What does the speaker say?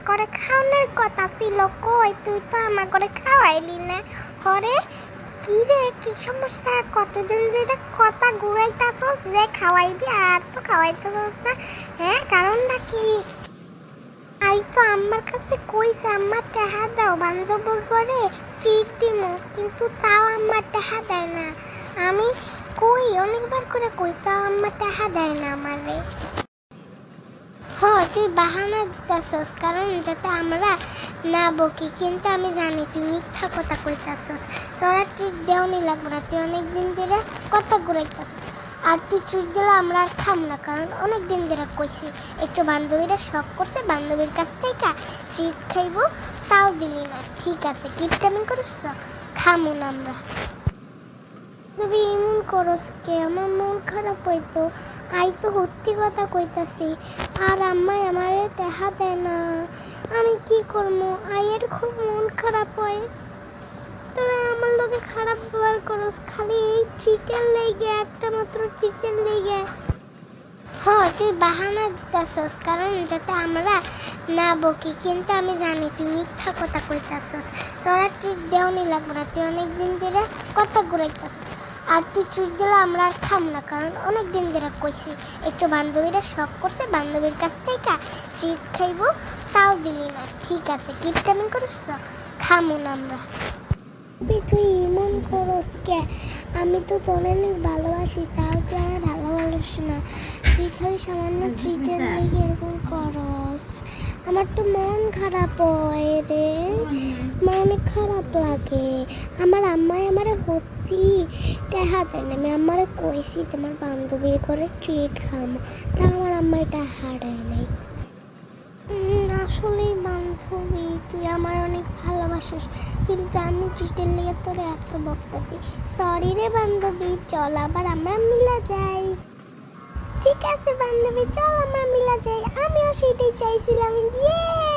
করে খাওয়ানোর কথা ছিল, কই তুই তো আমার করে খাওয়াইলি না। হরে কি রে, কি সমস্যা? কতদিন ধরে কথা ঘুরাইতাছস যে খাওয়াইবি, আর তো খাওয়াইতাছস না। হ্যাঁ, কারণটা কি? আই তো আমার কাছে কইছে আমার টাকা দাও, বান্ধব করে ট্রিট দিমু, কিন্তু তাও আমার টাকা দেয় না। আমি কই অনেকবার করে কই, তাও আমার টাকা দেয় না আমারে। তুই বাহানা দিতেছস কারণ যাতে আমরা না বকি, কিন্তু আমি জানি তুই মিথ্যা কথা কইতাছস। তোরা ট্রিট দেওয়ানি লাগবে না, তুই অনেকদিন ধরে কথা ঘুরাইতাছস। আর তুই ট্রিট দিলে আমরা আর খাম না, কারণ অনেক দিন ধরে কইছি একটু বান্ধবীরা শখ করছে, বান্ধবীর কাছ থেকে ট্রিট খাইবো, তাও দিলি না। ঠিক আছে, কিপটামি করিস তো, খামু না আমরা। তুমি এমন করস কে? আমার মন খারাপ হইতো। আই তো সত্যি কথা কইতাছি, আর আম্মাই আমারে দেখা দেয় না। আমি কি করবো? আয়ের খুব মন খারাপ হয়। তোরা আমার লোকে খারাপ ব্যবহার করস খালি এই ট্রিটের লেগে, একটা মাত্র ট্রিটের লেগে। তুই বাহানা দিতেছস কারণ যাতে আমরা না বকি, কিন্তু আমি জানি তুই মিথ্যা কথা কইতাছস। তোরা ট্রিট দেওয়ানি লাগবে না, তুই অনেকদিন ধরে কথা ঘুরাইতাছস। আর তুই ট্রিট দিলে আমরা আর খাম না, কারণ অনেক দিন ধরে কইছি একটু বান্ধবীরা শখ করছে, বান্ধবীর কাছ থেকে ট্রিট খাইবো, তাও দিলি না। ঠিক আছে, কিপটামি করিস তো, খামু না আমরা। তুই এমন করস কে? আমি তো তোর অনেক ভালোবাসি, তাও তুই আমার ভালোবাসিস না। তুই খালি সামান্য ট্রিটের লেগে এরকম করস। আমার তো মন খারাপ হয় রে, আমার অনেক খারাপ লাগে। আমার আম্মাই আমার সত্যি টাকা দেয় না। আমি আমারে কইছি তোমার বান্ধবীর ঘরে ট্রিট খামো, তা আমার আম্মাই টাকা দেয় নাই। আসলেই বান্ধবী, তুই আমার অনেক ভালোবাসিস, কিন্তু আমি ট্রিটের লেগে তোরে এত বকতেছি। সরি রে বান্ধবী, চল আবার আমরা মিলা যাই। ঠিক আছে বান্ধবী, চল আমরা মিলা যাই। আমিও সেটাই চাইছিলাম। ইয়ে